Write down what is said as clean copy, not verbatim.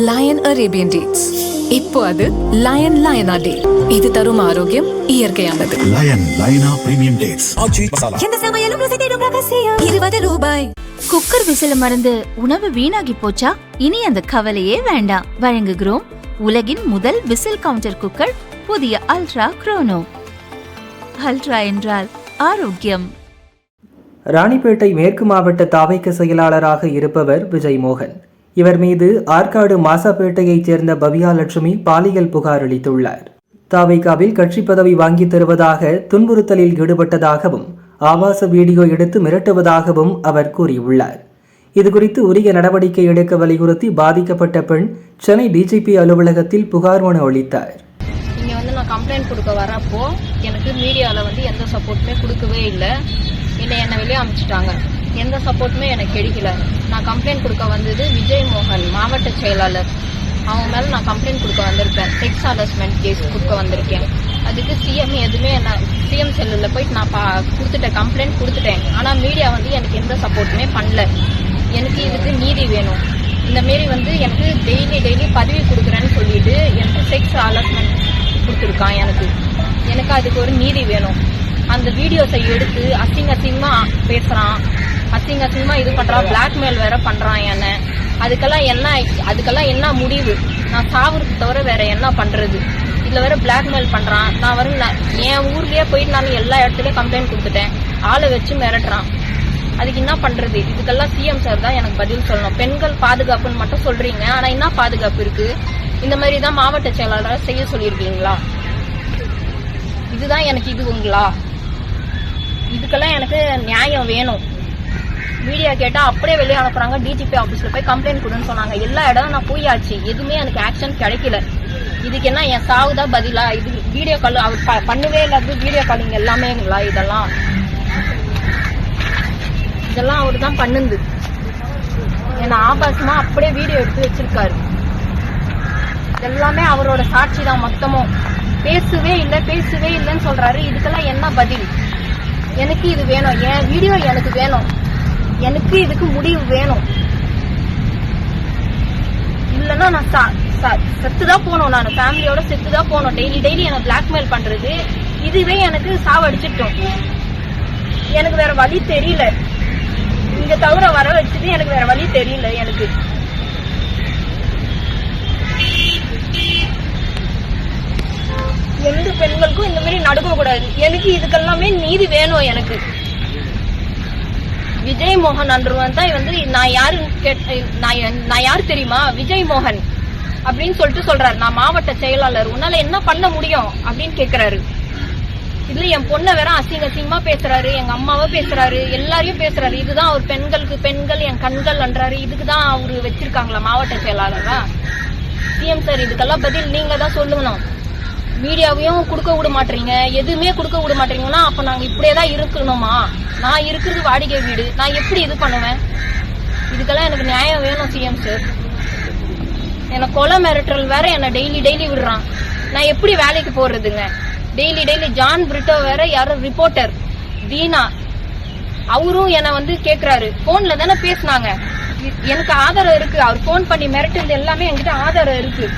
Line Arabian dates. இப்போ அது line லயனா டே. இது தரும் ஆரோக்கியம் இயற்கையானது. லயன் லயனா பிரீமியம் டேட்ஸ். எந்த சமையலும் ருசி தேடும் ரகசியம். 20 ரூபாய். குக்கர் விசில மறந்து உணவு வீணாகி போச்சா? இனி அந்த கவலையே வேண்டாம். வழங்குகிறோம் உலகின் முதல் விசில் கவுண்டர் குக்கர், புதிய அல்ட்ரா குரோனோ. அல்ட்ரா என்றால் ஆரோக்கியம். ராணிப்பேட்டை மேற்கு மாவட்ட தாவைக்க செயலாளராக இருப்பவர் விஜய் மோகன். இவர் மீது ஆற்காடு மாசாப்பேட்டையைச் சேர்ந்த பவியா லட்சுமி பாலியல் புகார் அளித்துள்ளார். தாவைக்காவில் கட்சி பதவி வாங்கி தருவதாக துன்புறுத்தலில் ஈடுபட்டதாகவும் ஆபாச வீடியோ எடுத்து மிரட்டுவதாகவும் அவர் கூறியுள்ளார். இதுகுறித்து உரிய நடவடிக்கை எடுக்க வலியுறுத்தி பாதிக்கப்பட்ட பெண் சென்னை டிஜிபி அலுவலகத்தில் புகார் மனு அளித்தார். இங்க நான் கம்ப்ளைண்ட் கொடுக்க வரப்போ எனக்கு மீடியாவில் எந்த சப்போர்ட்டுமே கொடுக்கவே இல்லை. என்னை வெளியே அனுப்பிச்சிட்டாங்க. எந்த சப்போர்ட்டுமே எனக்கு கிடைக்கல. நான் கம்ப்ளைண்ட் கொடுக்க வந்தது விஜய் மோகன் மாவட்ட செயலாளர். அவங்க மேல நான் கம்ப்ளைண்ட் கொடுக்க வந்திருக்கேன். செக்ஸ் ஹராஸ்மெண்ட் கேஸ் கொடுக்க வந்திருக்கேன். அதுக்கு சிஎம் எதுவுமே சிஎம் செல்லில் போயிட்டு நான் கொடுத்துட்டேன், கம்ப்ளைண்ட் கொடுத்துட்டேன். ஆனால் மீடியா எனக்கு எந்த சப்போர்ட்டுமே பண்ணல. எனக்கு இதுக்கு நீதி வேணும். இந்த மாரி எனக்கு டெய்லி பதவி கொடுக்குறேன்னு சொல்லிட்டு எனக்கு செக்ஸ் ஹராஸ்மெண்ட் கொடுத்துருக்கான். எனக்கு அதுக்கு ஒரு நீதி வேணும். அந்த வீடியோஸை எடுத்து அசிங்கமா பேசுறான், அசிங்கமா இது பண்றான், பிளாக்மெயில் வேற பண்றான். அதுக்கெல்லாம் என்ன முடிவு? நான் சாவுறதுக்கு தவிர வேற என்ன பண்றது? இதுல வேற பிளாக்மெயில் பண்றான். நான் என் ஊர்லயே போயிட்டு நான் எல்லா இடத்துலயும் கம்ப்ளைண்ட் கொடுத்துட்டேன். ஆளை வச்சு மிரட்டுறான். அதுக்கு என்ன பண்றது? இதுக்கெல்லாம் சிஎம் சார் தான் எனக்கு பதில் சொல்லணும். பெண்கள் பாதுகாப்புன்னு மட்டும் சொல்றீங்க, ஆனா என்ன பாதுகாப்பு இருக்கு? இந்த மாதிரி தான் மாவட்ட செயலாளராக செய்ய சொல்லியிருக்கீங்களா? இதுதான் எனக்கு இதுங்களா? இதுக்கெல்லாம் எனக்கு நியாயம் வேணும். மீடியா கேட்டா அப்படியே வெளியே அனுப்புறாங்க. டிஜிபி ஆபீஸ்ல போய் கம்ப்ளைண்ட் கொடுன்னு சொன்னாங்க. எல்லா இடம் நான் போயாச்சு, எதுவுமே எனக்கு ஆக்ஷன் கிடைக்கல. இதுக்கு என்ன என் சாவுதான் பதிலா? இது வீடியோ கால் அவர் பண்ணவே இல்லாது. வீடியோ காலிங் எல்லாமேங்களா? இதெல்லாம் அவரு தான் பண்ணுது. என்ன ஆபாசமா அப்படியே வீடியோ எடுத்து வச்சிருக்காரு. எல்லாமே அவரோட சாட்சி தான். மொத்தமும் பேசவே இல்லைன்னு சொல்றாரு. இதுக்கெல்லாம் என்ன பதில்? எனக்கு இது வேணும். என் வீடியோ எனக்கு வேணும். எனக்கு இதுக்கு முடிவு வேணும். இல்லன்னா நான் செத்துதான் போகணும். நான் ஃபேமிலியோட செத்துதான் போகணும். டெய்லி என்ன பிளாக்மெயில் பண்றது இதுவே எனக்கு சாவடிச்சிட்டோம். எனக்கு வேற வழி தெரியல. இங்க தவிர வர வச்சுட்டு எனக்கு வேற வழி தெரியல. எனக்கு எந்த பெண்களுக்கும் இந்த மாதிரி நடக்க கூடாது. எனக்கு இதுக்கெல்லாமே நீதி வேணும். எனக்கு விஜய் மோகன் அன்றவன் தான் நான் யாரு தெரியுமா? விஜய் மோகன் அப்படின்னு சொல்றாரு. நான் மாவட்ட செயலாளர், உன்னால என்ன பண்ண முடியும் அப்படின்னு கேக்குறாரு. இதுல என் பொண்ணை வேற அசிங்கமா பேசுறாரு, எங்க அம்மாவை பேசுறாரு, எல்லாரையும் பேசுறாரு. இதுதான் அவர் பெண்களுக்கு பெண்கள் என் கண்கள் அன்றாரு. இதுக்குதான் அவரு வச்சிருக்காங்களா மாவட்ட செயலாளரா? சிஎம் சார், இதுக்கெல்லாம் பதில் நீங்க தான் சொல்லணும். மீடியாவையும் கொடுக்க விட மாட்டீங்க, எதுவுமே கொடுக்க விட மாட்டீங்கன்னா அப்ப நாங்க இப்படியேதான் இருக்கணுமா? நான் இருக்கிறது வாடகை வீடு, நான் எப்படி இது பண்ணுவேன்? இதுக்கெல்லாம் எனக்கு நியாயம் வேணும் சிஎம் சார். எனக்கு கொலை மிரட்டல் வேற என்ன டெய்லி விடுறான். நான் எப்படி வேலைக்கு போறதுங்க? டெய்லி ஜான் பிரிட்டோ வேற யாரும் ரிப்போர்ட்டர் தீனா, அவரும் என்ன கேக்குறாரு. போன்ல தானே பேசினாங்க. எனக்கு ஆதாரம் இருக்கு. அவர் போன் பண்ணி மிரட்டுறது எல்லாமே என்கிட்ட ஆதாரம் இருக்கு.